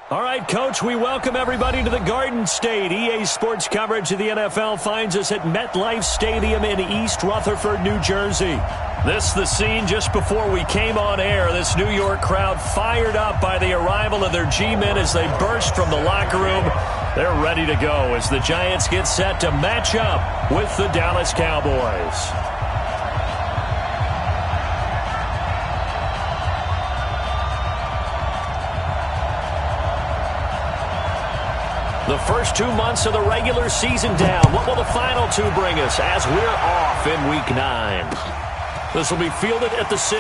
All right, Coach, we welcome everybody to the Garden State. EA Sports coverage of the NFL finds us at MetLife Stadium in East Rutherford, New Jersey. This the scene just before we came on air. This New York crowd fired up by the arrival of their G-men as they burst from the locker room. They're ready to go as the Giants get set to match up with the Dallas Cowboys. The first 2 months of the regular season down. What will the final two bring us as we're off in Week 9? This will be fielded at the 6.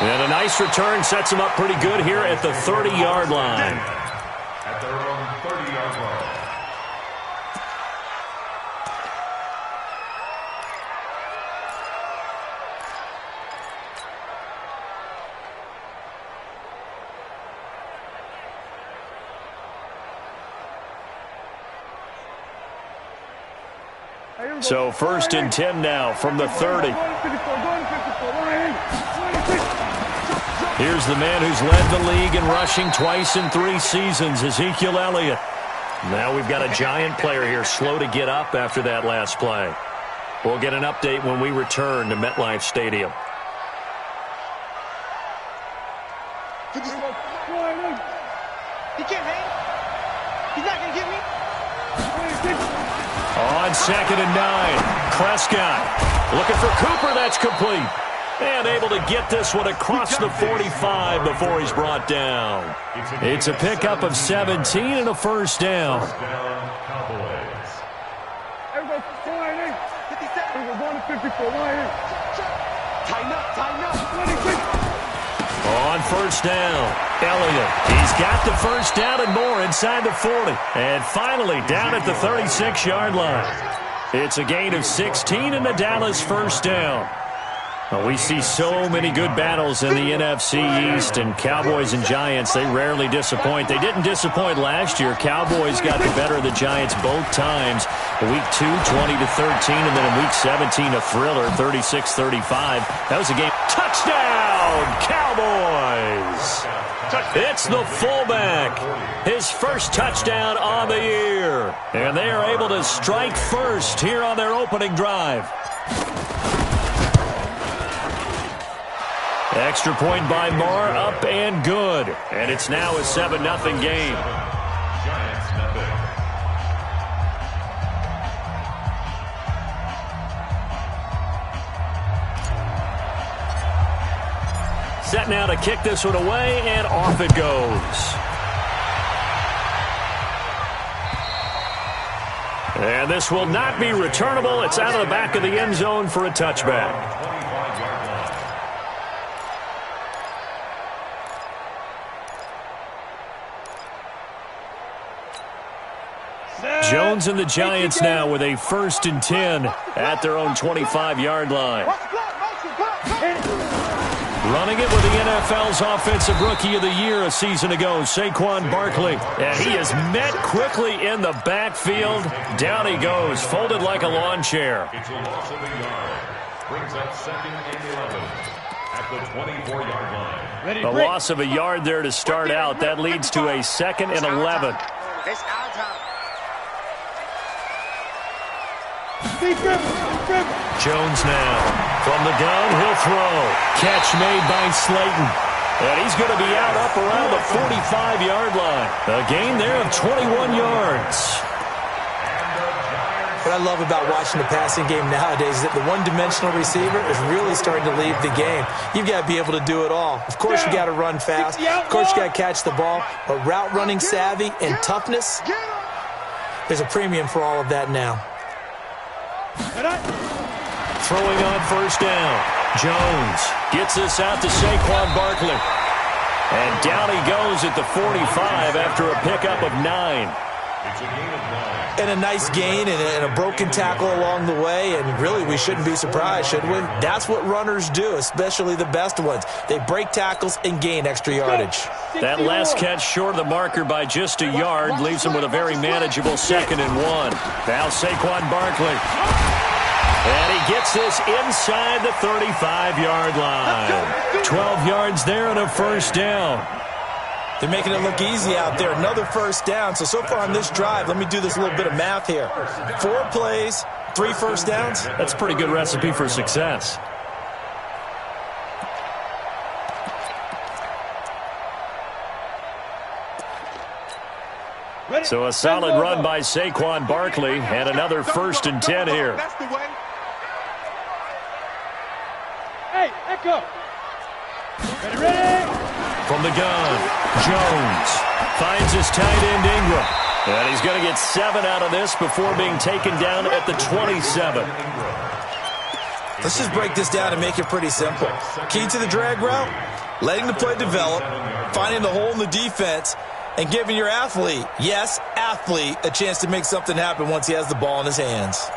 And a nice return sets them up pretty good here at the 30-yard line. At their own 30-yard line. So 1st and 10 now from the 30. Here's the man who's led the league in rushing twice in 3 seasons, Ezekiel Elliott. Now we've got a Giant player here slow to get up after that last play. We'll get an update when we return to MetLife Stadium. He can't hang. He's not going to get me. On 2nd and 9, Prescott looking for Cooper. That's complete. And able to get this one across the 45 before he's brought down. It's a pickup of 17 and a first down. On 1st down, Elliott. He's got the first down and more inside the 40. And finally down at the 36-yard line. It's a gain of 16 and the Dallas first down. Well, we see so many good battles in the NFC East, and Cowboys and Giants, they rarely disappoint. They didn't disappoint last year. Cowboys got the better of the Giants both times. Week 2, 20-13, and then in Week 17, a thriller, 36-35. That was a game. Touchdown, Cowboys! It's the fullback. His first touchdown on the year. And they are able to strike first here on their opening drive. Extra point by Marr, up and good. And it's now a 7-0 game. Giants nothing. Set now to kick this one away, and off it goes. And this will not be returnable. It's out of the back of the end zone for a touchback. Jones and the Giants now with a 1st and 10 at their own 25-yard line. Running it with the NFL's Offensive Rookie of the Year a season ago, Saquon Barkley. And he is met quickly in the backfield. Down he goes, folded like a lawn chair. It's a loss of a yard. Brings up 2nd and 11 at the 24-yard line. A loss of a yard there to start out. That leads to a 2nd and 11. It's our time. Jones now from the gun, he'll throw. Catch made by Slayton. And he's going to be out up around the 45-yard line. A gain there of 21 yards. What I love about watching the passing game nowadays is that the one-dimensional receiver is really starting to lead the game. You've got to be able to do it all. Of course, you got to run fast. Of course, you got to catch the ball. But route running savvy and toughness, there's a premium for all of that now. Throwing on 1st down. Jones gets this out to Saquon Barkley. And down he goes at the 45 after a pickup of 9. It's a gain of 9. And a nice gain and a broken tackle along the way. And really, we shouldn't be surprised, should we? That's what runners do, especially the best ones. They break tackles and gain extra yardage. That last catch short of the marker by just a yard leaves him with a very manageable 2nd and 1. Now Saquon Barkley. And he gets this inside the 35-yard line. 12 yards there and a first down. They're making it look easy out there. Another first down. So far on this drive, let me do this little bit of math here. 4 plays, 3 first downs. That's a pretty good recipe for success. So a solid run by Saquon Barkley, and another 1st and 10 here. That's the way. Hey, Echo. Ready? From the gun, Jones finds his tight end Ingram. And he's going to get 7 out of this before being taken down at the 27. Let's just break this down and make it pretty simple. Key to the drag route, letting the play develop, finding the hole in the defense, and giving your athlete, yes, athlete, a chance to make something happen once he has the ball in his hands.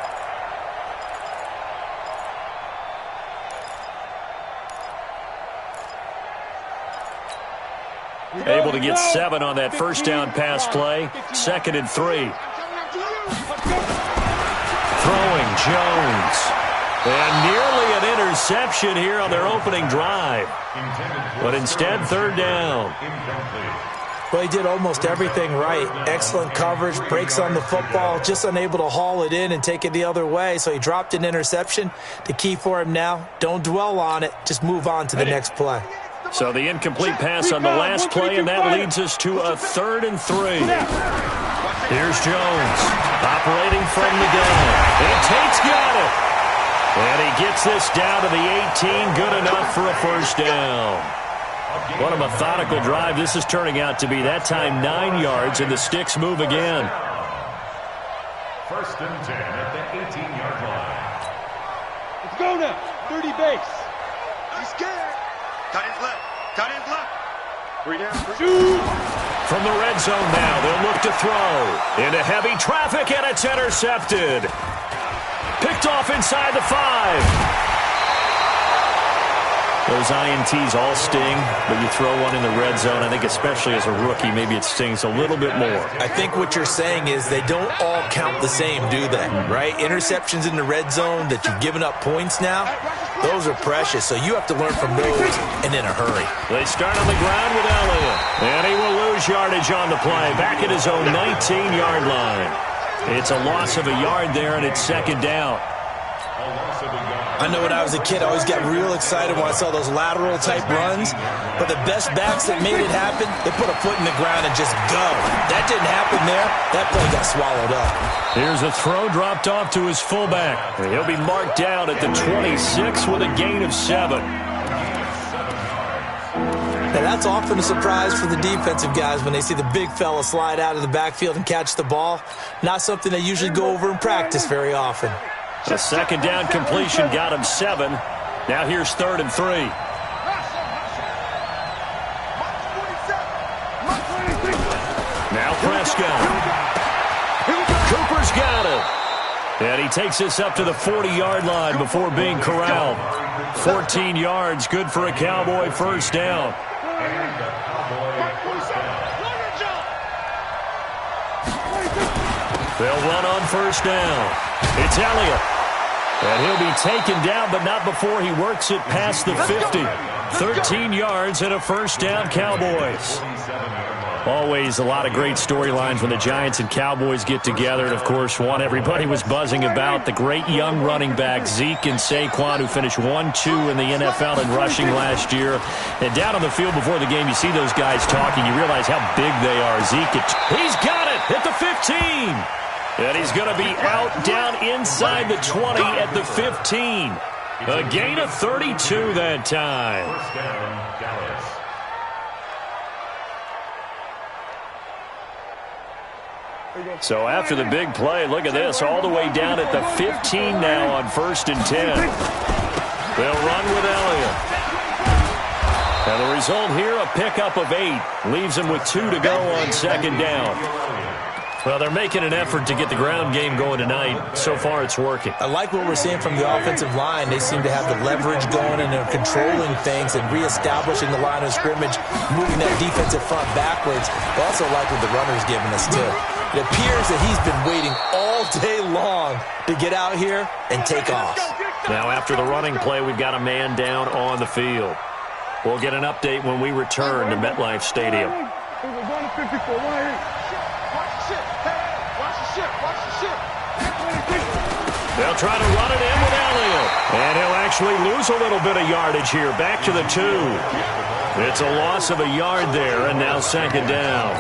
Able to get 7 on that first down pass play. 2nd and 3. Throwing Jones. And nearly an interception here on their opening drive. But instead, 3rd down. Well, he did almost everything right. Excellent coverage, breaks on the football, just unable to haul it in and take it the other way. So he dropped an interception. The key for him now, don't dwell on it. Just move on to the next play. So the incomplete pass on the last play, and that leads us to a 3rd and 3. Here's Jones, operating from the gun. And Tate's got it. And he gets this down to the 18, good enough for a first down. What a methodical drive this is turning out to be. That time 9 yards, and the sticks move again. 1st and 10 at the 18-yard line. Let's go now. 30 base. He's scared. Cut his left. Cut his left. 3 down. Shoot. From the red zone now, they'll look to throw. Into heavy traffic, and it's intercepted. Picked off inside the 5. Those INTs all sting, but you throw one in the red zone. I think especially as a rookie, maybe it stings a little bit more. I think what you're saying is they don't all count the same, do they? Right? Interceptions in the red zone that you've given up points now, those are precious. So you have to learn from those and in a hurry. They start on the ground with Elliott. And he will lose yardage on the play. Back at his own 19-yard line. It's a loss of a yard there, and it's 2nd down. I know when I was a kid, I always got real excited when I saw those lateral-type runs. But the best backs that made it happen, they put a foot in the ground and just go. That didn't happen there. That play got swallowed up. Here's a throw dropped off to his fullback. And he'll be marked down at the 26 with a gain of 7. Now, that's often a surprise for the defensive guys when they see the big fella slide out of the backfield and catch the ball. Not something they usually go over in practice very often. A 2nd down completion got him 7. Now here's 3rd and 3. Now Prescott. Cooper's got it. And he takes this up to the 40-yard line before being corralled. 14 yards, good for a Cowboy first down. They'll run on first down. It's Elliott. And he'll be taken down, but not before he works it past the 50. 13 yards and a first down, Cowboys. Always a lot of great storylines when the Giants and Cowboys get together. And, of course, one everybody was buzzing about, the great young running back Zeke and Saquon, who finished 1-2 in the NFL in rushing last year. And down on the field before the game, you see those guys talking. You realize how big they are. Zeke, he's got it at the 15. And he's going to be out down inside the 20 at the 15. A gain of 32 that time. First down, Dallas. So after the big play, look at this, all the way down at the 15 now on 1st and 10. They'll run with Elliott. And the result here, a pickup of 8. Leaves them with 2 to go on 2nd down. Well, they're making an effort to get the ground game going tonight. So far, it's working. I like what we're seeing from the offensive line. They seem to have the leverage going, and they're controlling things and reestablishing the line of scrimmage, moving that defensive front backwards. I also like what the runner's giving us, too. It appears that he's been waiting all day long to get out here and take off. Now, after the running play, we've got a man down on the field. We'll get an update when we return to MetLife Stadium. We're going to 54. Watch the shit. Hey, watch the shit. Watch the shit. They'll try to run it in with Elliott. And he'll actually lose a little bit of yardage here. Back to the 2. It's a loss of a yard there, and now second down.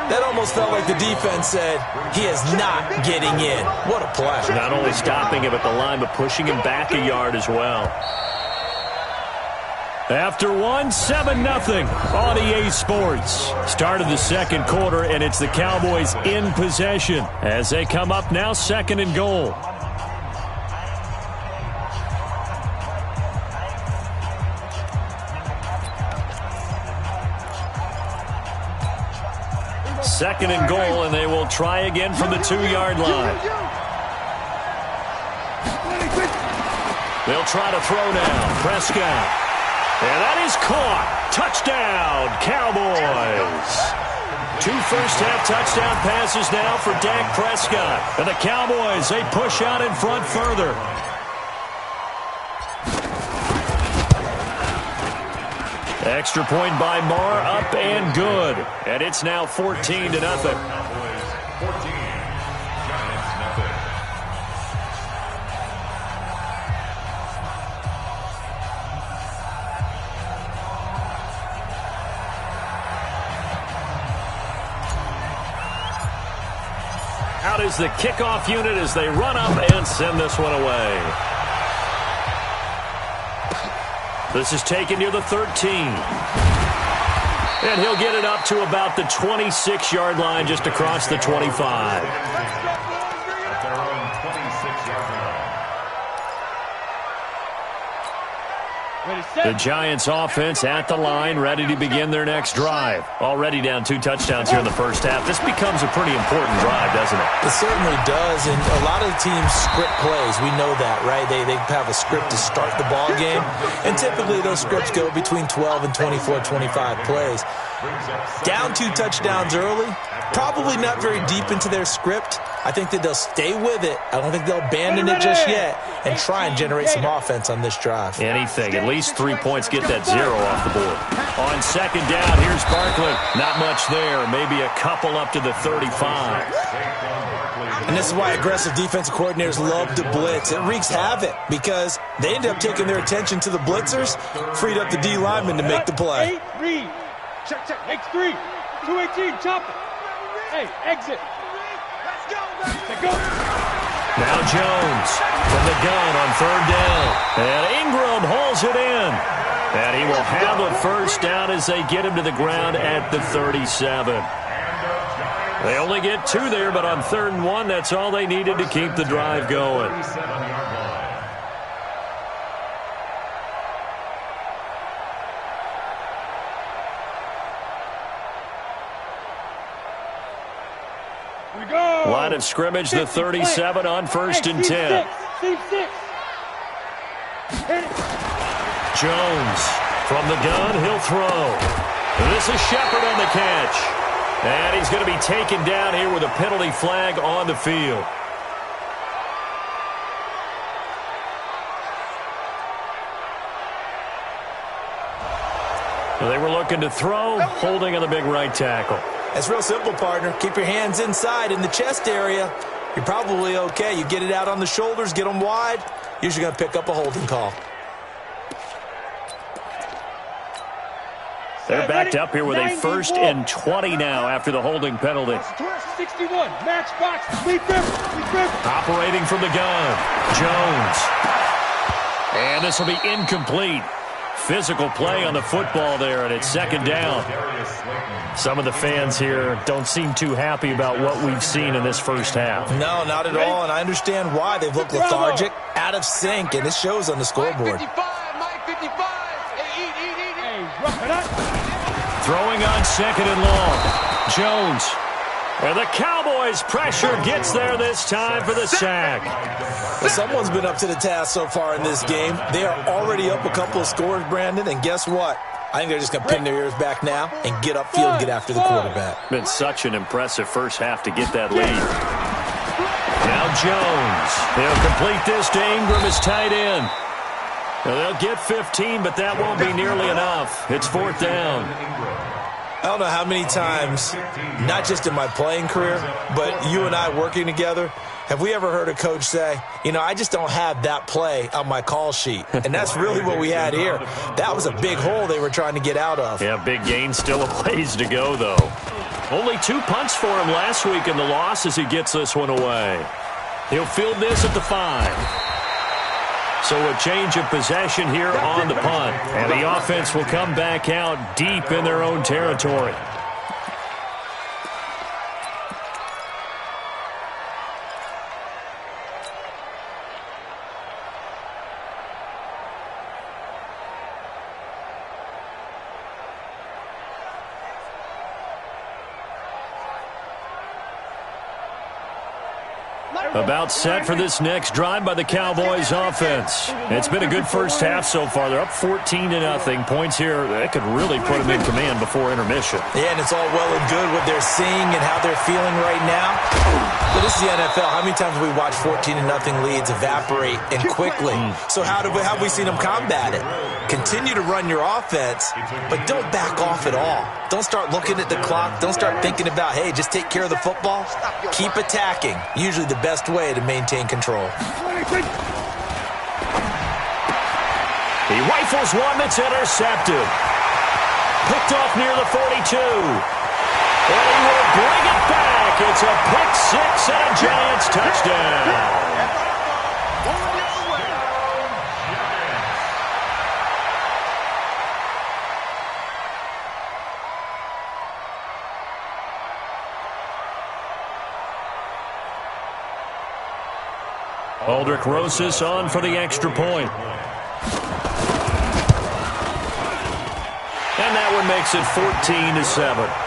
That almost felt like the defense said, he is not getting in. What a play. Not only stopping him at the line, but pushing him back a yard as well. After 7-0 on EA Sports. Start of the second quarter, and it's the Cowboys in possession as they come up now 2nd and goal. Second and goal, and they will try again from the 2-yard line. They'll try to throw now. Prescott. And that is caught. Touchdown, Cowboys. 2 first-half touchdown passes now for Dak Prescott. And the Cowboys, they push out in front further. Extra point by Marr, up and good. And it's now 14-0. Out is the kickoff unit as they run up and send this one away. This is taken near the 13. And he'll get it up to about the 26-yard line, just across the 25. At their own 26-yard line. The Giants offense at the line, ready to begin their next drive. Already down 2 touchdowns here in the first half. This becomes a pretty important drive, doesn't it? It certainly does, and a lot of the teams script plays. We know that, right? They have a script to start the ball game, and typically those scripts go between 12 and 24, 25 plays. Down 2 touchdowns early, probably not very deep into their script. I think that they'll stay with it. I don't think they'll abandon it just yet and try and generate some offense on this drive. Anything. At least 3 points, get that 0 off the board. On second down, here's Barkley. Not much there. Maybe a couple up to the 35. And this is why aggressive defensive coordinators love to blitz. It wreaks havoc because they end up taking their attention to the blitzers, freed up the D lineman to make the play. 8, read. Check. X3. 218, chop it. Hey, exit. Let's go. Now Jones from the gun on third down. And Ingram hauls it in. And he will have a first down as they get him to the ground at the 37. They only get 2 there, but on 3rd and 1, that's all they needed to keep the drive going. Line of scrimmage, the 37 on 1st and 10. Jones from the gun, he'll throw. This is Shepard on the catch. And he's going to be taken down here with a penalty flag on the field. They were looking to throw, holding on the big right tackle. It's real simple, partner. Keep your hands inside in the chest area. You're probably okay. You get it out on the shoulders, get them wide. Usually going to pick up a holding call. They're backed up here with a 1st and 20 now after the holding penalty. 61, match box, lead grip. Operating from the gun, Jones. And this will be incomplete. Physical play on the football there, and it's 2nd down. Some of the fans here don't seem too happy about what we've seen in this first half. No, not at all, and I understand why. They've looked lethargic, out of sync, and it shows on the scoreboard. Throwing on 2nd and long. Jones. And the Cowboys' pressure gets there this time for the sack. Well, someone's been up to the task so far in this game. They are already up a couple of scores, Brandon, and guess what? I think they're just going to pin their ears back now and get upfield and get after the quarterback. Been such an impressive first half to get that lead. Now Jones. He'll complete this to Ingram as tight end. Well, they'll get 15, but that won't be nearly enough. It's 4th down. don't know how many times, not just in my playing career, but you and I working together, have we ever heard a coach say, I just don't have that play on my call sheet. And that's really what we had here. That was a big hole they were trying to get out of. Yeah, big gain, still a ways to go, though. Only 2 punts for him last week in the loss as he gets this one away. He'll field this at the 5. So a change of possession here on the punt. And the offense will come back out deep in their own territory. About set for this next drive by the Cowboys offense. It's been a good first half so far. They're up 14-0. Points here, that could really put them in command before intermission. Yeah, and it's all well and good what they're seeing and how they're feeling right now. But this is the NFL. How many times have we watched 14-0 leads evaporate and quickly? So how have we seen them combat it? Continue to run your offense, but don't back off at all. Don't start looking at the clock. Don't start thinking about, hey, just take care of the football. Keep attacking. Usually the best way to maintain control. He rifles one that's intercepted. Picked off near the 42. And he will bring it back. It's a pick six and a Giants touchdown. Aldrich Rosas on for the extra point. And that one makes it 14-7.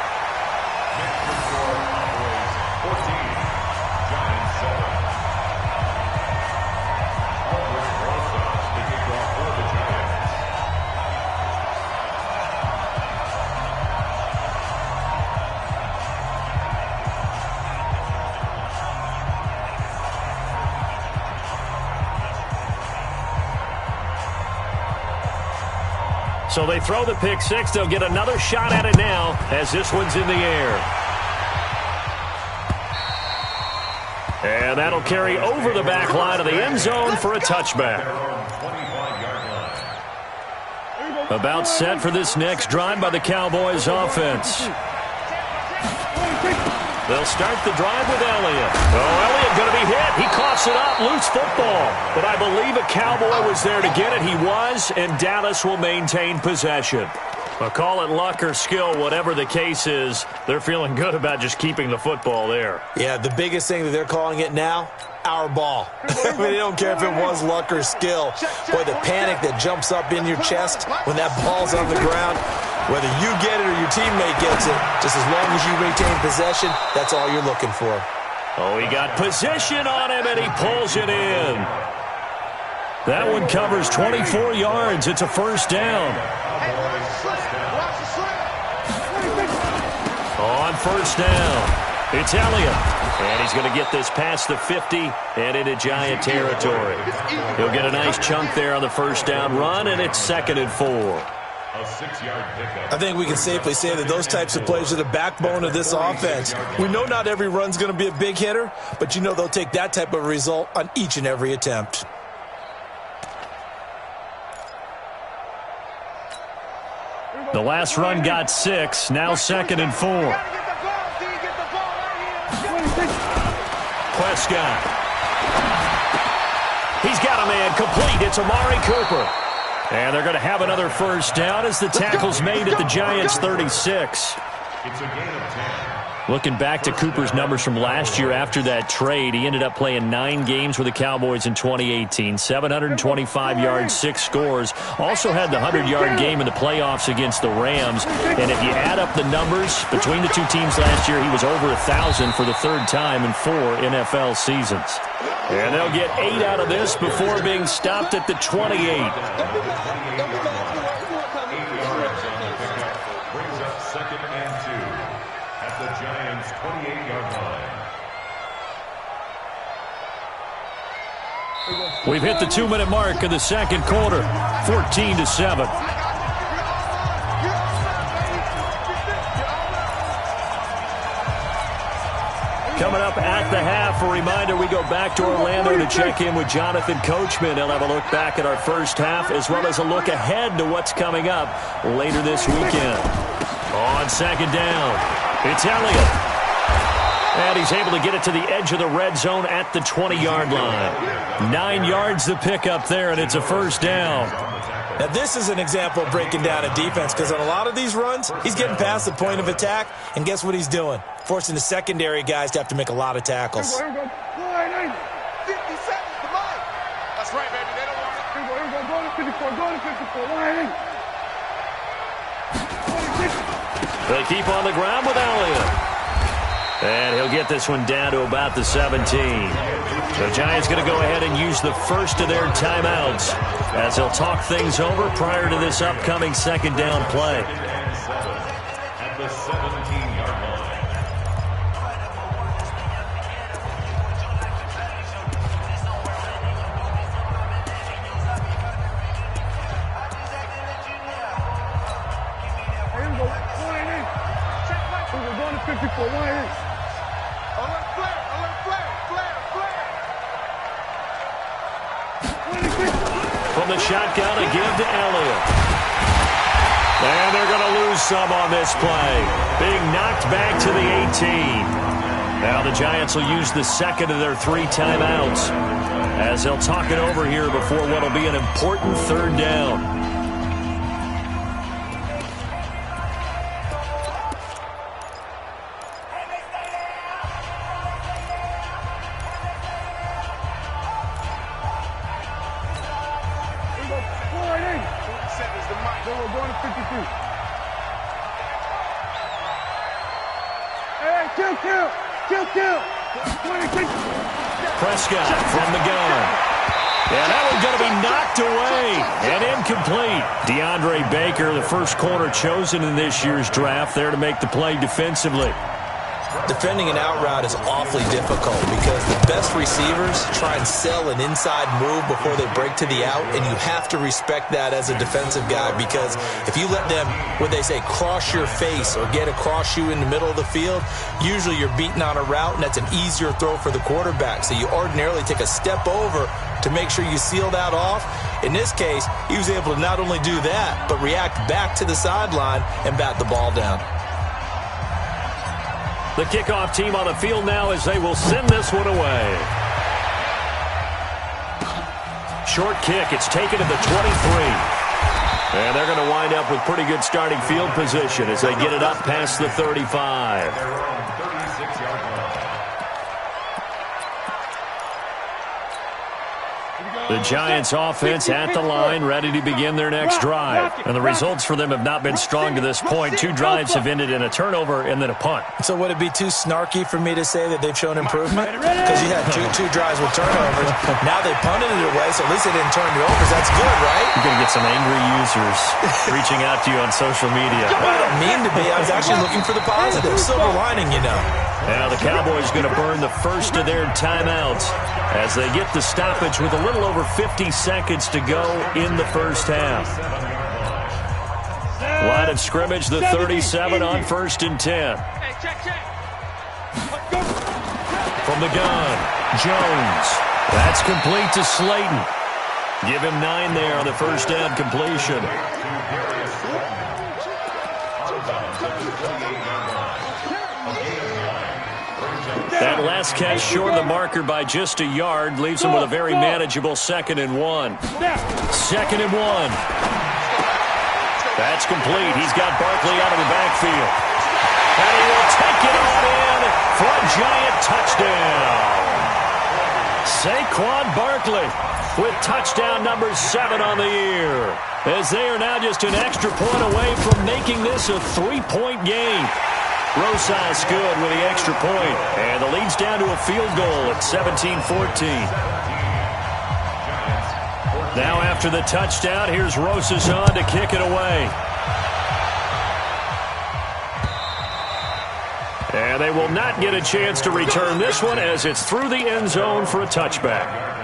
So they throw the pick six. They'll get another shot at it now as this one's in the air. And that'll carry over the back line of the end zone for a touchback. About set for this next drive by the Cowboys offense. They'll start the drive with Elliott. Oh, Elliott going to be hit. He coughs it up. Loose football. But I believe a Cowboy was there to get it. He was, and Dallas will maintain possession. Well, call it luck or skill, whatever the case is, they're feeling good about just keeping the football there. Yeah, the biggest thing that they're calling it now, our ball. I mean, they don't care if it was luck or skill. Boy, the panic that jumps up in your chest when that ball's on the ground, whether you get it or your teammate gets it, just as long as you retain possession, that's all you're looking for. Oh, he got position on him, and he pulls it in. That one covers 24 yards. It's a first down. On first down, it's Elliott. And he's going to get this past the 50 and into Giant territory. He'll get a nice chunk there on the first down run, and it's 2nd and 4. I think we can safely say that those types of plays are the backbone of this offense. We know not every run's going to be a big hitter, but you know they'll take that type of result on each and every attempt. The last run got 6, now 2nd and 4. Prescott. He's got a man complete. It's Amari Cooper. And they're going to have another first down as the tackle's made at the Giants' 36. It's a gain of 10. Looking back to Cooper's numbers from last year after that trade, he ended up playing 9 games with the Cowboys in 2018. 725 yards, 6 scores. Also had the 100-yard game in the playoffs against the Rams. And if you add up the numbers between the two teams last year, he was over 1,000 for the 3rd time in 4 NFL seasons. And they'll get 8 out of this before being stopped at the 28. We've hit the 2-minute mark of the second quarter, 14-7. Coming up at the half, a reminder, we go back to Orlando to check in with Jonathan Coachman. He'll have a look back at our first half as well as a look ahead to what's coming up later this weekend. On second down, it's Elliott. And he's able to get it to the edge of the red zone at the 20-yard line. 9 yards to pick up there, and it's a first down. Now, this is an example of breaking down a defense because on a lot of these runs, he's getting past the point of attack, and guess what he's doing? Forcing the secondary guys to have to make a lot of tackles. 50 seconds to mine. That's right, baby. They don't want it. Go to 54. Go to 54. They keep on the ground with Elliott. And he'll get this one down to about the 17. The Giants going to go ahead and use the first of their timeouts as they'll talk things over prior to this upcoming second down play. At the 17-yard line. We're going to 54. Alert flare. From the shotgun, a give to Elliott. And they're going to lose some on this play. Being knocked back to the 18. Now the Giants will use the second of their 3 timeouts as they'll talk it over here before what will be an important third down. Prescott from the gun. And that one's going to be knocked away and incomplete. DeAndre Baker, the first corner chosen in this year's draft, there to make the play defensively. Defending an out route is awfully difficult because the best receivers try and sell an inside move before they break to the out, and you have to respect that as a defensive guy because if you let them, what they say, cross your face or get across you in the middle of the field, usually you're beating on a route, and that's an easier throw for the quarterback. So you ordinarily take a step over to make sure you seal that off. In this case, he was able to not only do that, but react back to the sideline and bat the ball down. The kickoff team on the field now as they will send this one away. Short kick. It's taken to the 23. And they're going to wind up with pretty good starting field position as they get it up past the 35. They're on 36-yard line. The Giants offense at the line, ready to begin their next drive. And the results for them have not been strong to this point. 2 drives have ended in a turnover and then a punt. So would it be too snarky for me to say that they've shown improvement? Because you had two drives with turnovers. Now they punted it away, so at least they didn't turn it over. That's good, right? You're going to get some angry users reaching out to you on social media. I don't mean to be. I was actually looking for the positive. Silver lining, you know. Now the Cowboys going to burn the first of their timeouts as they get the stoppage with a little over 50 seconds to go in the first half. Line of scrimmage, the 37 on 1st and 10. From the gun, Jones. That's complete to Slayton. Give him 9 there on the first down completion. That last catch short of the marker by just a yard leaves him with a very manageable 2nd and 1. 2nd and 1. That's complete. He's got Barkley out of the backfield. And he will take it on in for a Giant touchdown. Saquon Barkley with touchdown number 7 on the year, as they are now just an extra point away from making this a 3-point game. Rosas good with the extra point, and the lead's down to a field goal at 17-14. Now after the touchdown, here's Rosas on to kick it away. And they will not get a chance to return this one as it's through the end zone for a touchback.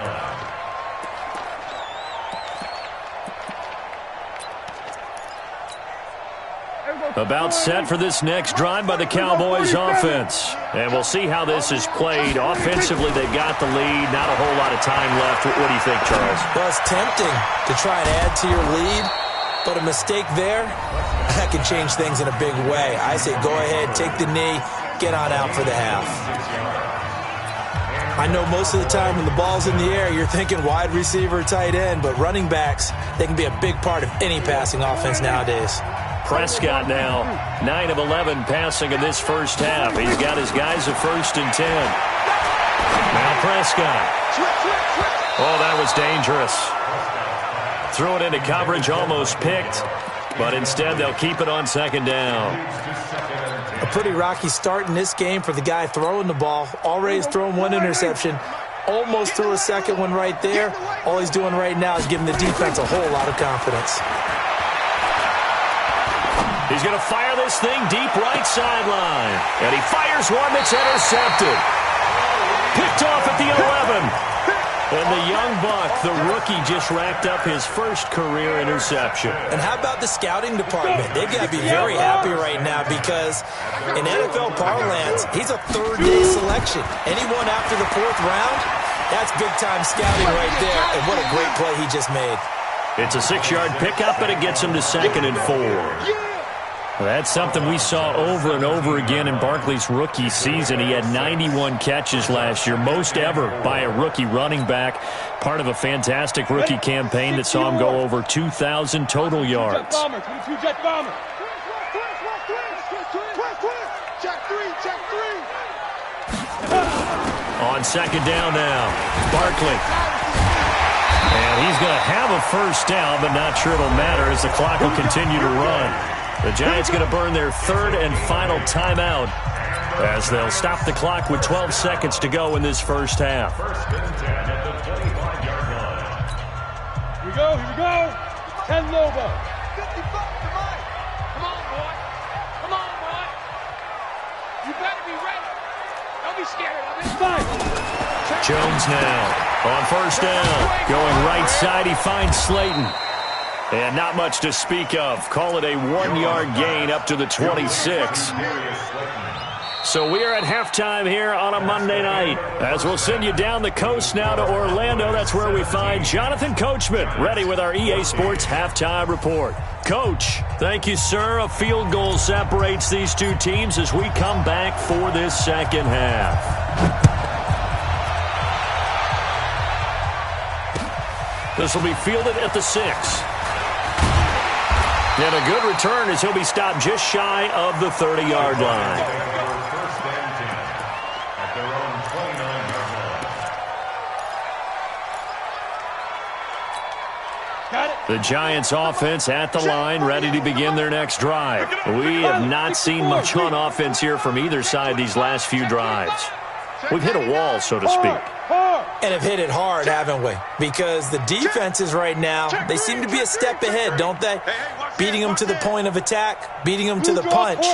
About set for this next drive by the Cowboys offense. And we'll see how this is played. Offensively, they've got the lead. Not a whole lot of time left. What do you think, Charles? Well, it's tempting to try and add to your lead, but a mistake there, that can change things in a big way. I say go ahead, take the knee, get on out for the half. I know most of the time when the ball's in the air, you're thinking wide receiver, tight end, but running backs, they can be a big part of any passing offense nowadays. Prescott now, 9 of 11 passing in this first half. He's got his guys at 1st and 10. Now Prescott. Oh, that was dangerous. Threw it into coverage, almost picked, but instead they'll keep it on 2nd down. A pretty rocky start in this game for the guy throwing the ball. Already has thrown 1 interception. Almost threw a second one right there. All he's doing right now is giving the defense a whole lot of confidence. He's going to fire this thing deep right sideline. And he fires one that's intercepted. Picked off at the 11. And the young buck, the rookie, just racked up his first career interception. And how about the scouting department? They've got to be very happy right now because in NFL parlance, he's a 3rd-day selection. Anyone after the 4th round, that's big-time scouting right there. And what a great play he just made. It's a 6-yard pickup, and it gets him to 2nd and 4. That's something we saw over and over again in Barkley's rookie season. He had 91 catches last year, most ever by a rookie running back, part of a fantastic rookie campaign that saw him go over 2,000 total yards. On 2nd down now, Barkley. And he's going to have a first down, but not sure it'll matter as the clock will continue to run. The Giants going to burn their 3rd and final timeout as they'll stop the clock with 12 seconds to go in this first half. 1st and 10 at the 25-yard line. Here we go. 10 Lobo. 55, come on, boy. Come on, boy. You better be ready. Don't be scared of it. 5. Jones now on 1st down. Going right side, he finds Slayton. And not much to speak of. Call it a 1-yard gain up to the 26. So we are at halftime here on a Monday night. As we'll send you down the coast now to Orlando. That's where we find Jonathan Coachman ready with our EA Sports Halftime Report. Coach, thank you, sir. A field goal separates these two teams as we come back for this 2nd half. This will be fielded at the 6. And a good return as he'll be stopped just shy of the 30-yard line. 1st and 10 at their own 29-yard line. Got it. The Giants offense at the line, ready to begin their next drive. We have not seen much on offense here from either side these last few drives. We've hit a wall, so to speak. And have hit it hard, haven't we? Because the defenses right now, they seem to be a step ahead, don't they? Beating them to the point of attack, beating them to the punch.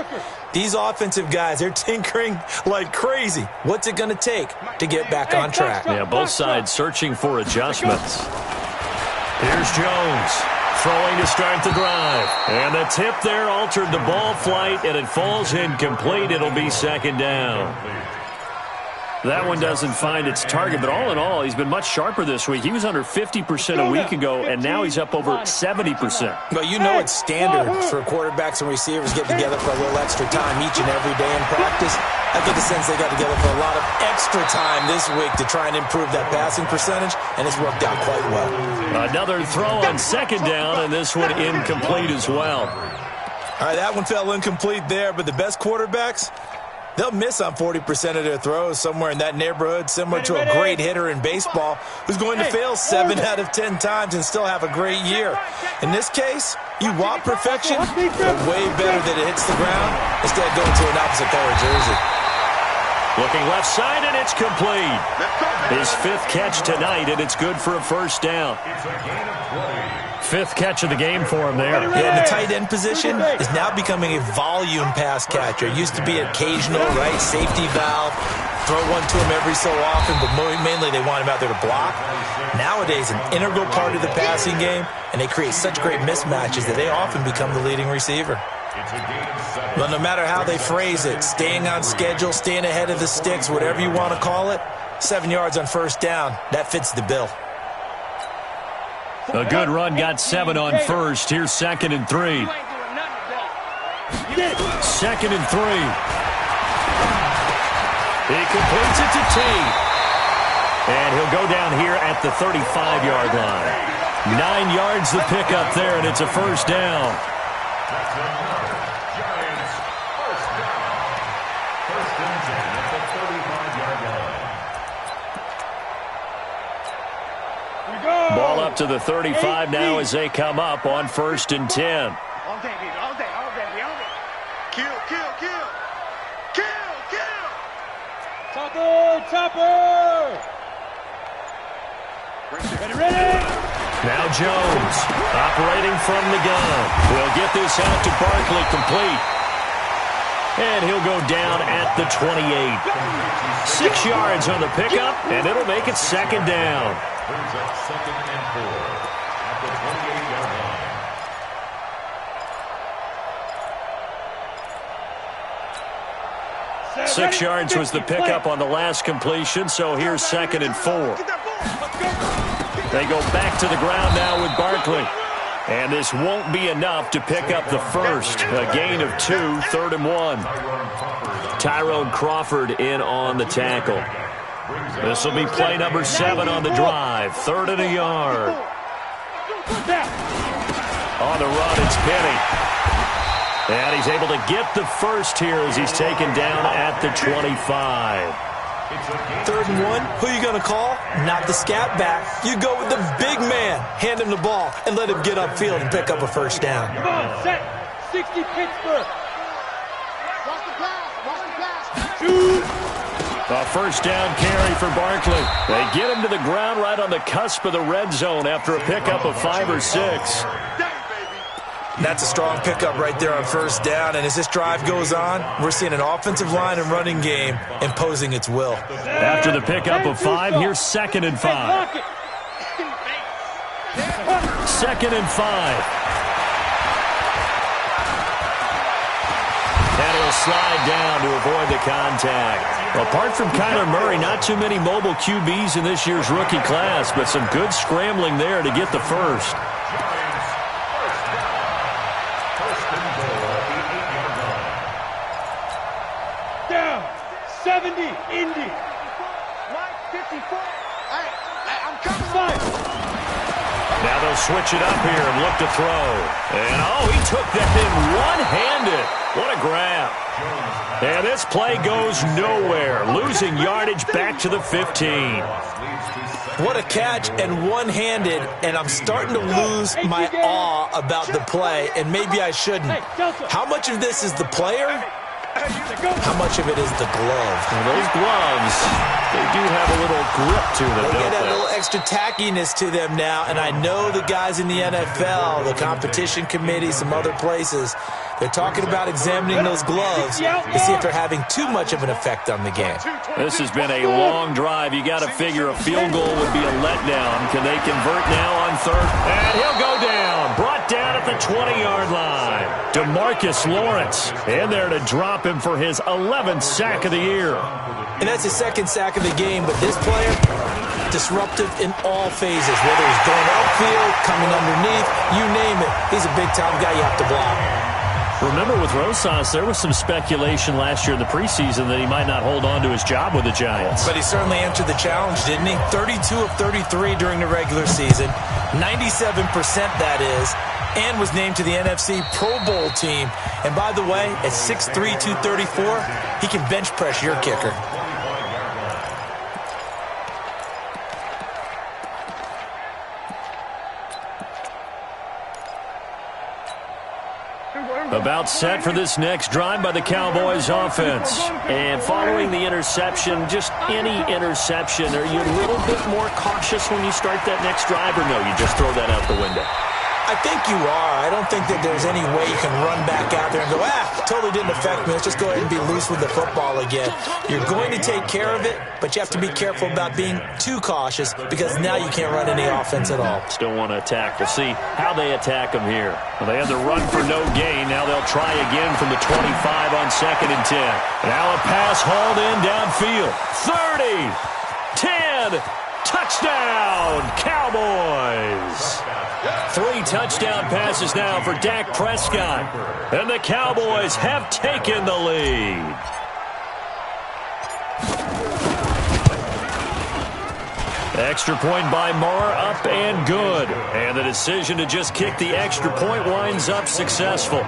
These offensive guys, they're tinkering like crazy. What's it going to take to get back on track? Yeah, both sides searching for adjustments. Here's Jones throwing to start the drive. And the tip there altered the ball flight, and it falls incomplete. It'll be 2nd down. That one doesn't find its target, but all in all, he's been much sharper this week. He was under 50% a week ago, and now he's up over 70%. Well, you know it's standard for quarterbacks and receivers getting together for a little extra time each and every day in practice. I get the sense they got together for a lot of extra time this week to try and improve that passing percentage, and it's worked out quite well. Another throw on 2nd down, and this one incomplete as well. All right, that one fell incomplete there, but the best quarterbacks, they'll miss on 40% of their throws, somewhere in that neighborhood, similar to a great hitter in baseball who's going to fail 7 out of 10 times and still have a great year. In this case, you want perfection, but way better that it hits the ground instead of going to an opposite color jersey. Looking left side, and it's complete. His 5th catch tonight, and it's good for a first down. 5th catch of the game for him there. Yeah, and the tight end position is now becoming a volume pass catcher. It used to be occasional, right, safety valve, throw one to him every so often, but mainly they want him out there to block. Nowadays, an integral part of the passing game, and they create such great mismatches that they often become the leading receiver. It's a gain of 7. Well, no matter how they phrase it, staying on schedule, staying ahead of the sticks, whatever you want to call it, 7 yards on first down, that fits the bill. A good run got 7 on first. Here's 2nd and 3. 2nd and 3. He completes it to Tate. And he'll go down here at the 35-yard line. 9 yards the pickup there, and it's a first down. That's another Giants first down. First and 10 at the 35-yard line. Ball up to the 35 now as they come up on 1st and 10. All day, baby, all day, all day, all day. Kill, kill, kill. Kill, kill. Chopper, chopper. Ready, ready. Now Jones, operating from the gun. Will get this out to Barkley, complete. And he'll go down at the 28. 6 yards on the pickup, and it'll make it 2nd down. Brings up 2nd and 4 at the 28-yard line. 6 yards was the pickup on the last completion, so here's 2nd and 4. They go back to the ground now with Barkley. And this won't be enough to pick up the first. A gain of 2, 3rd and 1. Tyrone Crawford in on the tackle. This will be play number 7 on the drive. 3rd and a yard. On the run, it's Penny. And he's able to get the first here as he's taken down at the 25. 3rd and 1, who you going to call? Not the scat back. You go with the big man. Hand him the ball and let him get upfield and pick up a first down. Come on, set. 60 Pittsburgh. Watch the pass. Watch the pass. Shoot. A first down carry for Barkley. They get him to the ground right on the cusp of the red zone after a pickup of 5 or 6. That's a strong pickup right there on first down, and as this drive goes on, we're seeing an offensive line and running game imposing its will. After the pickup of 5, here's 2nd and 5. 2nd and 5. And he'll slide down to avoid the contact. Apart from Kyler Murray, not too many mobile QBs in this year's rookie class, but some good scrambling there to get the first. Down. 70, Indy. Right, 54. Hey, I'm coming. 5. Now they'll switch it up here and look to throw. And, oh, he took that in one-handed. What a grab. And this play goes nowhere, losing yardage back to the 15. What a catch and one-handed, and I'm starting to lose my awe about the play, and maybe I shouldn't. How much of this is the player? How much of it is the glove? Well, those gloves, they do have a little grip to them, They don't get a they? little extra tackiness to them now, and I know the guys in the NFL, the competition committee, some other places, they're talking about examining those gloves to see if they're having too much of an effect on the game. This has been a long drive. You got to figure a field goal would be a letdown. Can they convert now on 3rd? And he'll go down. Brought down at the 20-yard line. DeMarcus Lawrence in there to drop him for his 11th sack of the year. And that's his 2nd sack of the game, but this player, disruptive in all phases, whether he's going upfield, coming underneath, you name it. He's a big-time guy you have to block. Remember with Rosas, there was some speculation last year in the preseason that he might not hold on to his job with the Giants. But he certainly answered the challenge, didn't he? 32 of 33 during the regular season, 97% that is, and was named to the NFC Pro Bowl team. And by the way, at 6'3", 234, he can bench press your kicker. About set for this next drive by the Cowboys offense. And following the interception, just any interception, are you a little bit more cautious when you start that next drive, or no, you just throw that out the window? I think you are. I don't think that there's any way you can run back out there and go, totally didn't affect me. Let's just go ahead and be loose with the football again. You're going to take care of it, but you have to be careful about being too cautious because now you can't run any offense at all. Still want to attack. We'll see how they attack them here. Well, they had the run for no gain. Now they'll try again from the 25 on 2nd and 10. Now a pass hauled in downfield. 30, 10, touchdown, Cowboys. 3 touchdown passes now for Dak Prescott. And the Cowboys have taken the lead. Extra point by Marr, up and good. And the decision to just kick the extra point winds up successful.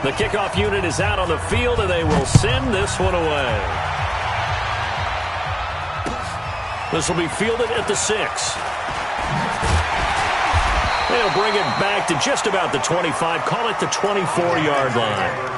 The kickoff unit is out on the field, and they will send this one away. This will be fielded at the 6. They'll bring it back to just about the 25, call it the 24-yard line.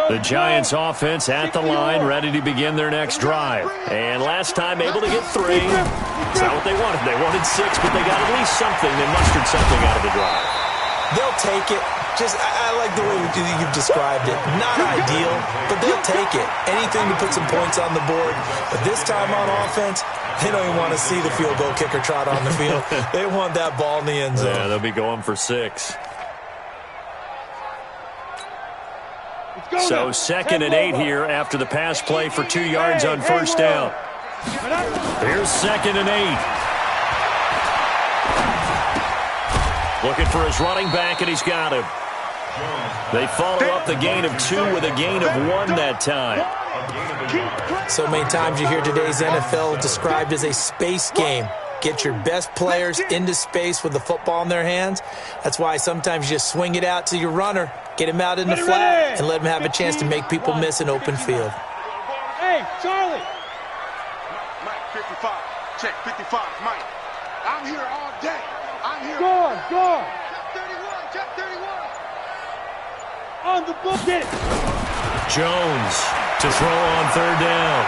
The Giants offense at the line, ready to begin their next drive. And last time able to get 3. It's not what they wanted. They wanted 6, but they got at least something. They mustered something out of the drive. They'll take it. I like the way you've described it. Not ideal, but they'll take it. Anything to put some points on the board. But this time on offense, they don't even want to see the field goal kicker trot on the field. They want that ball in the end zone. Yeah, they'll be going for 6. So 2nd and 8 here after the pass play for 2 yards on first down. Here's 2nd and 8. Looking for his running back, and he's got him. They follow up the gain of 2 with a gain of 1 that time. So many times you hear today's NFL described as a space game. Get your best players into space with the football in their hands. That's why sometimes you just swing it out to your runner, get him out in the flat, and let him have a chance to make people miss an open field. Hey, Charlie. Mike, 55. Check, 55, Mike. I'm here all day. I'm here. Go. Check 31. On the book it. Jones to throw on 3rd down.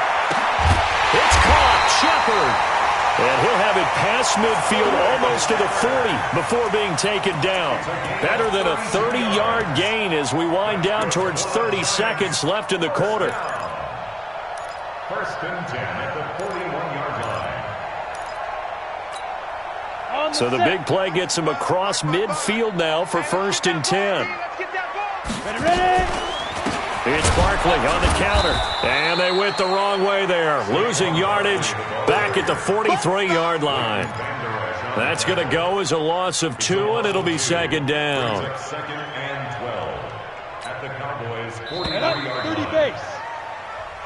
It's caught. Shepard. And he'll have it past midfield almost to the 40 before being taken down. Better than a 30-yard gain as we wind down towards 30 seconds left in the quarter. 1st and 10 at the 41-yard line. So the big play gets him across midfield now for 1st and 10. Ready. It's Barkley on the counter. And they went the wrong way there. Losing yardage back at the 43-yard line. That's going to go as a loss of 2, and it'll be 2nd down. 2nd and 12 at the Cowboys 40-yard 30 base.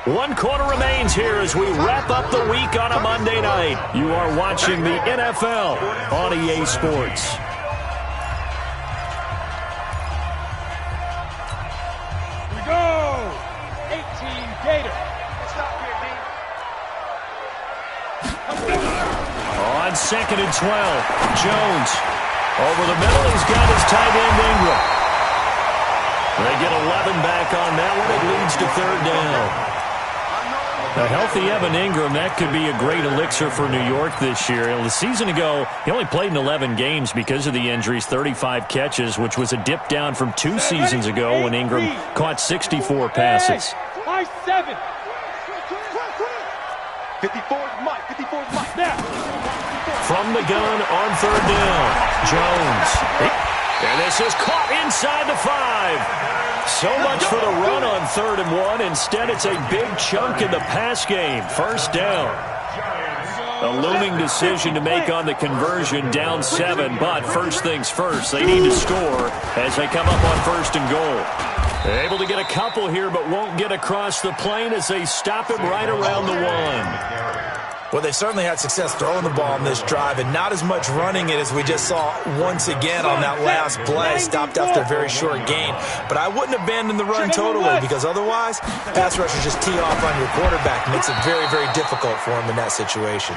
1 quarter remains here as we wrap up the week on a Monday night. You are watching the NFL on EA Sports. Go! 18 Gator. Stop here, D. On 2nd and 12, Jones over the middle. He's got his tight end Ingram. They get 11 back on that one. It leads to 3rd down. A healthy Evan Ingram, that could be a great elixir for New York this year. The season ago, he only played in 11 games because of the injuries, 35 catches, which was a dip down from 2 seasons ago when Ingram caught 64 passes. High 7. 54's Mike. 54's Mike. Now. From the gun on 3rd down, Jones. And this is caught inside the 5. So much for the run on 3rd and 1. Instead, it's a big chunk in the pass game. 1st down. A looming decision to make on the conversion, down 7. But first things first, they need to score as they come up on 1st and goal. Able to get a couple here, but won't get across the plane as they stop him right around the 1. Well, they've certainly had success throwing the ball on this drive and not as much running it as we just saw once again on that last play. Stopped after a very short gain. But I wouldn't abandon the run totally because otherwise, pass rushers just tee off on your quarterback. Makes it very, very difficult for him in that situation.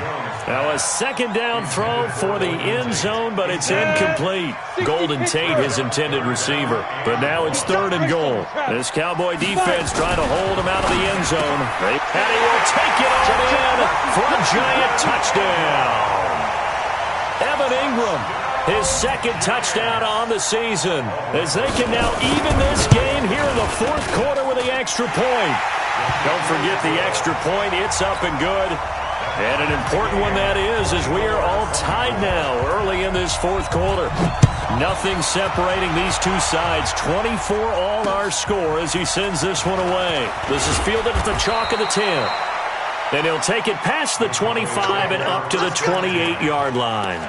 Now a second down throw for the end zone, but it's incomplete. Golden Tate, his intended receiver. But now it's 3rd and goal. This Cowboy defense trying to hold him out of the end zone. And he will take it all in for a giant touchdown. Evan Ingram, his 2nd touchdown on the season, as they can now even this game here in the 4th quarter with the extra point. Don't forget the extra point. It's up and good. And an important one that is, as we are all tied now early in this 4th quarter. Nothing separating these two sides. 24 all our score as he sends this one away. This is fielded at the chalk of the 10. And he'll take it past the 25 and up to the 28-yard line.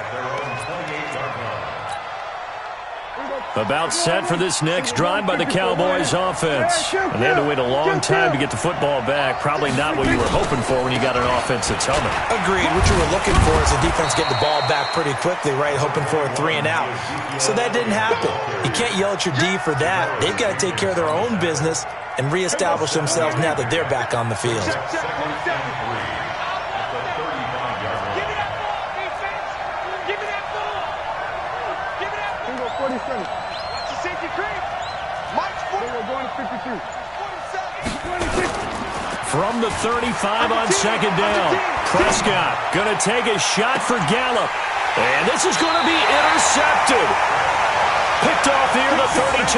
About set for this next drive by the Cowboys offense. And they had to wait a long time to get the football back. Probably not what you were hoping for when you got an offense that's humming. Agreed. What you were looking for is the defense get the ball back pretty quickly, right? Hoping for a 3-and-out. So that didn't happen. You can't yell at your D for that. They've got to take care of their own business and reestablish themselves now that they're back on the field. From the 35 on 2nd down, Prescott going to take a shot for Gallup. And this is going to be intercepted. Picked off near the 32.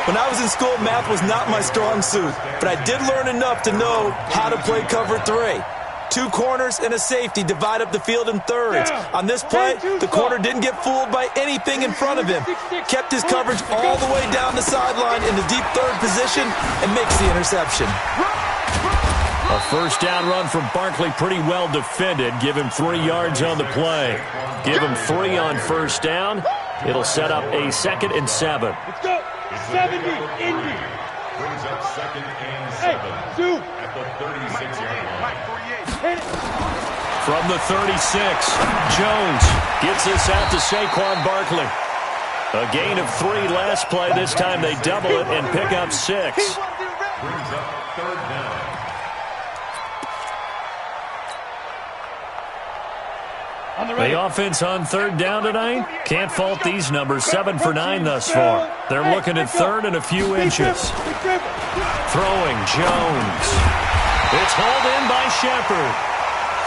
When I was in school, math was not my strong suit, but I did learn enough to know how to play cover 3. 2 corners and a safety divide up the field in thirds. On this play, the corner didn't get fooled by anything in front of him. Kept his coverage all the way down the sideline in the deep 3rd position and makes the interception. A 1st down run from Barkley, pretty well defended. Give him 3 yards on the play. Give him 3 on 1st down. It'll set up a 2nd and 7. Let's go. 70, Indy. Brings up 2nd and 7 at the 36-yard line. From the 36, Jones gets this out to Saquon Barkley. A gain of 3 last play. This time they double it and pick up 6. Brings up 3rd down. The offense on 3rd down tonight, can't fault these numbers. 7 for 9 thus far. They're looking at 3rd and a few inches. Throwing, Jones. It's hauled in by Shepard.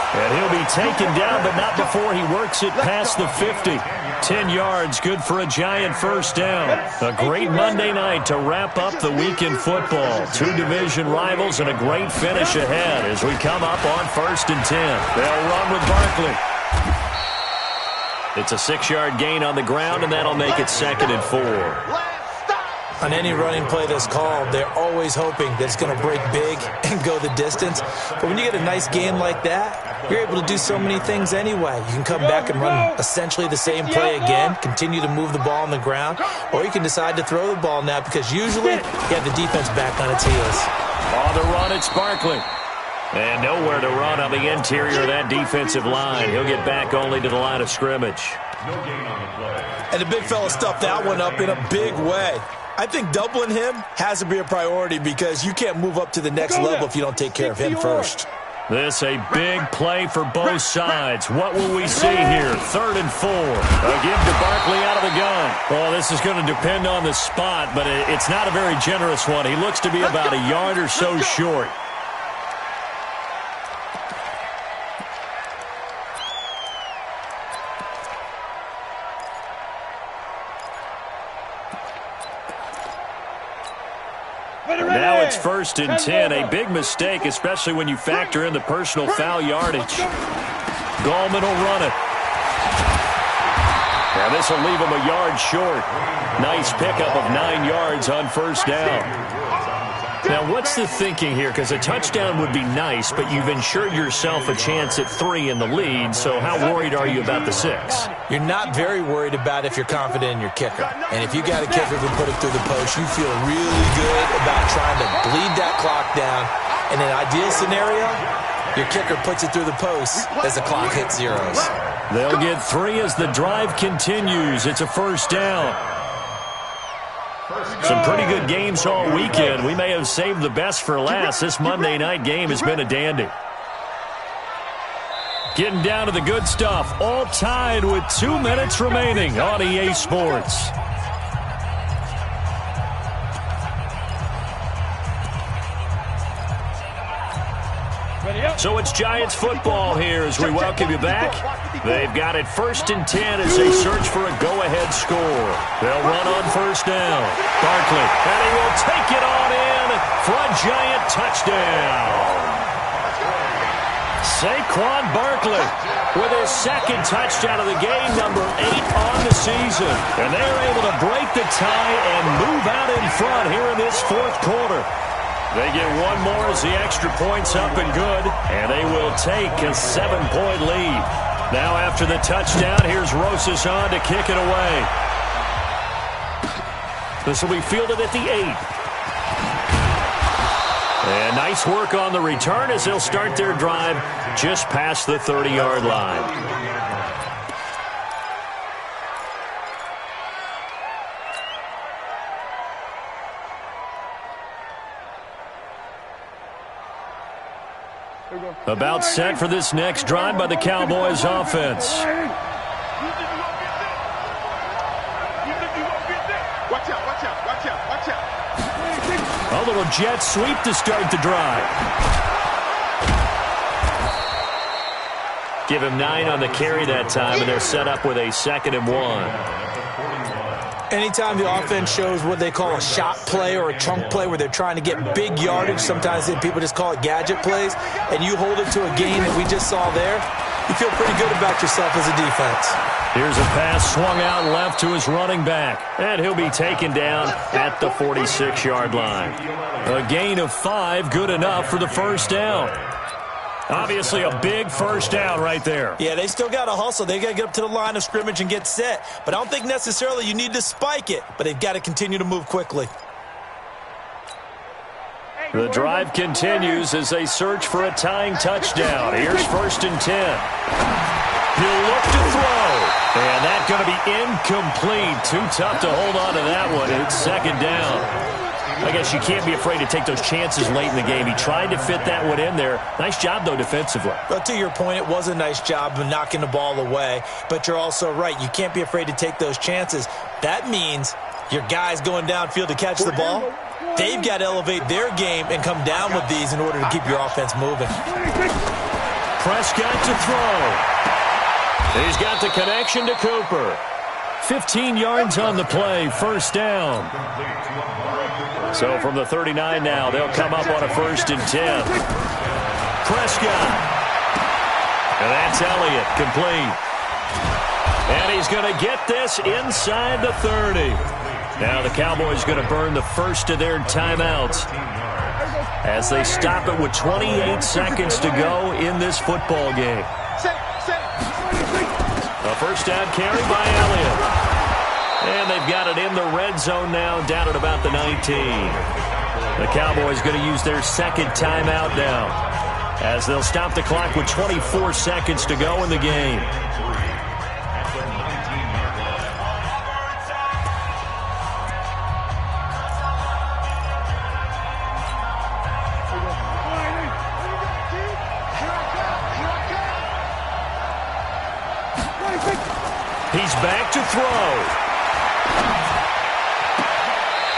And he'll be taken down, but not before he works it past the 50. 10 yards, good for a giant 1st down. A great Monday night to wrap up the week in football. 2 division rivals and a great finish ahead as we come up on 1st and 10. They'll run with Barkley. It's a 6-yard gain on the ground, and that'll make it 2nd and 4. On any running play that's called, they're always hoping that it's going to break big and go the distance. But when you get a nice game like that, you're able to do so many things anyway. You can come back and run essentially the same play again, continue to move the ball on the ground, or you can decide to throw the ball now because usually you have the defense back on its heels. On the run, it's Barkley. And nowhere to run on the interior of that defensive line. He'll get back only to the line of scrimmage. No gain on the play. And the big fella stuffed that one up in a big way. I think doubling him has to be a priority because you can't move up to the next level if you don't take care of him first. This a big play for both sides. What will we see here? 3rd and 4. A give to Barkley out of the gun. Well, this is going to depend on the spot, but it's not a very generous one. He looks to be about a yard or so short. Now it's 1st and 10. A big mistake, especially when you factor in the personal foul yardage. Gallman will run it. Now this will leave him a yard short. Nice pickup of 9 yards on 1st down. Now, what's the thinking here? Because a touchdown would be nice, but you've ensured yourself a chance at 3 in the lead, so how worried are you about the 6? You're not very worried about if you're confident in your kicker. And if you got a kicker who put it through the post, you feel really good about trying to bleed that clock down In an ideal scenario, your kicker puts it through the post as the clock hits zeros. They'll get 3 as the drive continues. It's a first down. Some pretty good games all weekend. We may have saved the best for last. This Monday night game has been a dandy. Getting down to the good stuff. All tied with 2 minutes remaining on EA Sports. So it's Giants football here as we welcome you back. They've got it 1st and 10 as they search for a go-ahead score. They'll run on first down. Barkley, and he will take it on in for a Giant touchdown. Saquon Barkley with his 2nd touchdown of the game, number 8 on the season. And they're able to break the tie and move out in front here in this 4th quarter. They get 1 more as the extra point's up and good, and they will take a 7-point lead. Now after the touchdown, here's Rosas on to kick it away. This will be fielded at the 8. And nice work on the return as they'll start their drive just past the 30-yard line. About set for this next drive by the Cowboys offense. Watch out, watch out, watch out, watch out. A little jet sweep to start the drive. Give him 9 on the carry that time, and they're set up with a 2nd and 1. Anytime the offense shows what they call a shot play or a chunk play where they're trying to get big yardage, sometimes people just call it gadget plays, and you hold it to a gain that we just saw there, you feel pretty good about yourself as a defense. Here's a pass swung out left to his running back, and he'll be taken down at the 46-yard line. A gain of 5, good enough for the first down. Obviously a big first down right there. Yeah, they still got to hustle. They got to get up to the line of scrimmage and get set. But I don't think necessarily you need to spike it. But they've got to continue to move quickly. The drive continues as they search for a tying touchdown. Here's 1st and 10. He'll look to throw. And that's going to be incomplete. Too tough to hold on to that one. It's 2nd down. I guess you can't be afraid to take those chances late in the game. He tried to fit that one in there. Nice job, though, defensively. Well, to your point, it was a nice job of knocking the ball away. But you're also right. You can't be afraid to take those chances. That means your guys going downfield to catch the ball, they've got to elevate their game and come down with these in order to keep your offense moving. Prescott to throw. He's got the connection to Cooper. 15 yards on the play, first down. So from the 39 now, they'll come up on a 1st and 10. Prescott. And that's Elliott, complete. And he's going to get this inside the 30. Now the Cowboys going to burn the first of their timeouts as they stop it with 28 seconds to go in this football game. A first down carry by Elliott. And they've got it in the red zone now, down at about the 19. The Cowboys going to use their 2nd timeout now as they'll stop the clock with 24 seconds to go in the game. He's back to throw.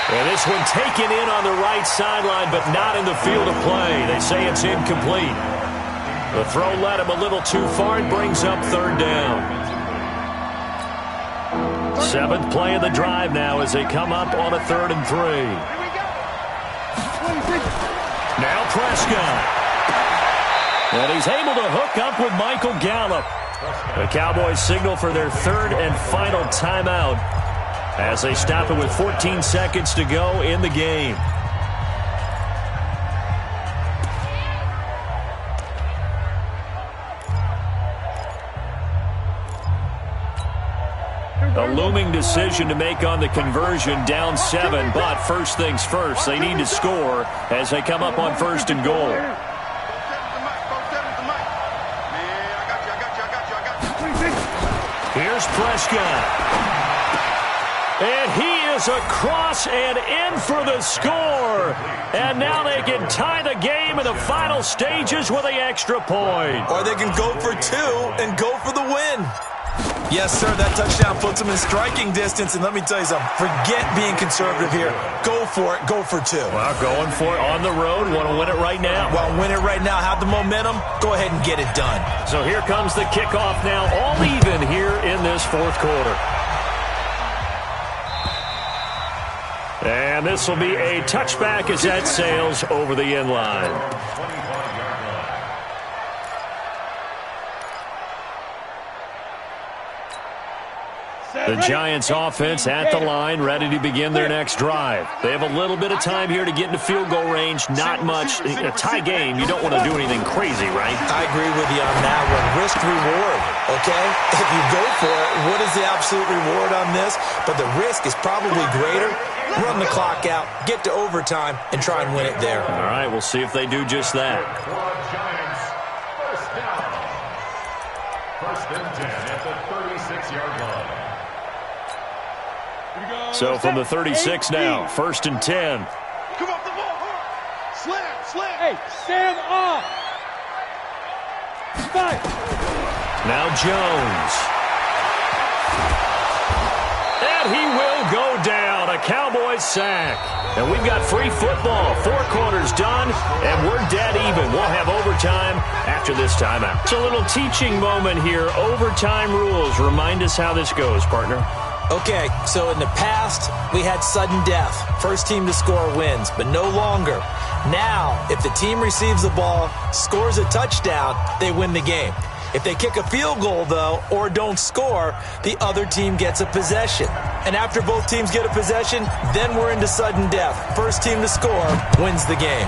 And this one taken in on the right sideline, but not in the field of play. They say it's incomplete. The throw led him a little too far and brings up 3rd down. 7th play of the drive now as they come up on a 3rd and 3. Now Prescott. And he's able to hook up with Michael Gallup. The Cowboys signal for their 3rd and final timeout as they stop it with 14 seconds to go in the game. Here A looming decision to make on the conversion, down 7, but first things first, they need to score as they come up on 1st and goal. Here's Prescott. And he is across and in for the score. And now they can tie the game in the final stages with the extra point. Or they can go for 2 and go for the win. Yes, sir, that touchdown puts them in striking distance. And let me tell you something, forget being conservative here. Go for it, go for 2. Well, going for it on the road. Want to win it right now. Well, win it right now. Have the momentum. Go ahead and get it done. So here comes the kickoff now, all even here in this 4th quarter. And this will be a touchback as that sails over the end line. The Giants offense at the line, ready to begin their next drive. They have a little bit of time here to get into field goal range. Not much. A tie game, you don't want to do anything crazy, right? I agree with you on that one. Risk reward, okay? If you go for it, what is the absolute reward on this? But the risk is probably greater. Run the clock out, get to overtime, and try and win it there. All right, we'll see if they do just that. Giants, first down. 1st and 10 at the 36-yard line. So from the 36 now, 1st and 10. Come off the ball. Slam. Hey, stand up. Fight. Now Jones. And he will go down. A Cowboys sack. And we've got free football. 4 quarters done, and we're dead even. We'll have overtime after this timeout. It's a little teaching moment here. Overtime rules. Remind us how this goes, partner. Okay, so in the past, we had sudden death. First team to score wins, but no longer. Now, if the team receives the ball, scores a touchdown, they win the game. If they kick a field goal, though, or don't score, the other team gets a possession. And after both teams get a possession, then we're into sudden death. First team to score wins the game.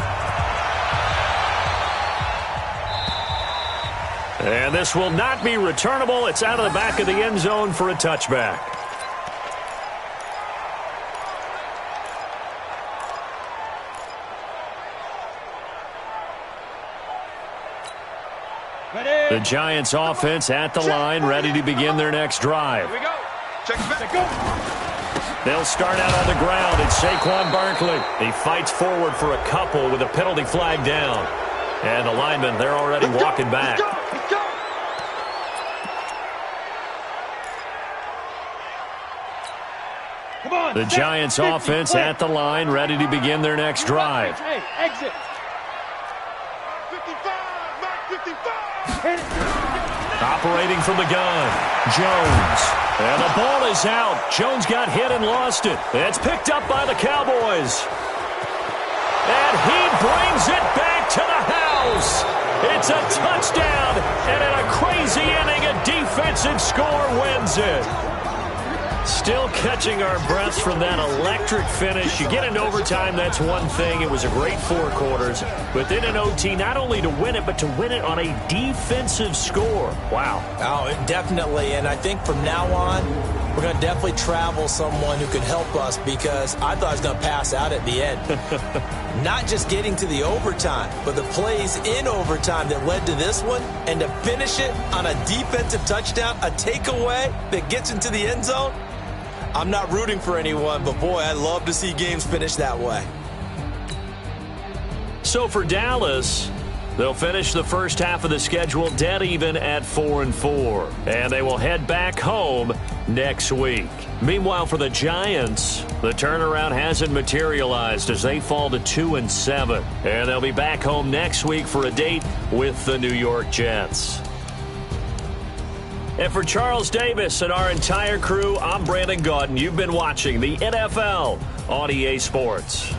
And this will not be returnable. It's out of the back of the end zone for a touchback. The Giants offense at the line, ready to begin their next drive. Here we go. Check back. Go. They'll start out on the ground. It's Saquon Barkley. He fights forward for a couple with a penalty flag down. And the linemen, they're already walking back. Let's go. Come on. The Giants offense at the line, ready to begin their next drive. Hey, exit. 55. Mark 55. Operating from the gun, Jones. And the ball is out. Jones got hit and lost it. It's picked up by the Cowboys. And he brings it back to the house. It's a touchdown. And in a crazy inning, a defensive score wins it. Still catching our breaths from that electric finish. You get into overtime, that's one thing. It was a great 4 quarters. But then in OT, not only to win it, but to win it on a defensive score. Wow. Oh, definitely. And I think from now on, we're going to definitely travel someone who can help us, because I thought I was going to pass out at the end. Not just getting to the overtime, but the plays in overtime that led to this one, and to finish it on a defensive touchdown, a takeaway that gets into the end zone. I'm not rooting for anyone, but boy, I love to see games finish that way. So for Dallas, they'll finish the first half of the schedule dead even at 4-4. And they will head back home next week. Meanwhile, for the Giants, the turnaround hasn't materialized as they fall to 2-7. And they'll be back home next week for a date with the New York Jets. And for Charles Davis and our entire crew, I'm Brandon Gaudin. You've been watching the NFL on EA Sports.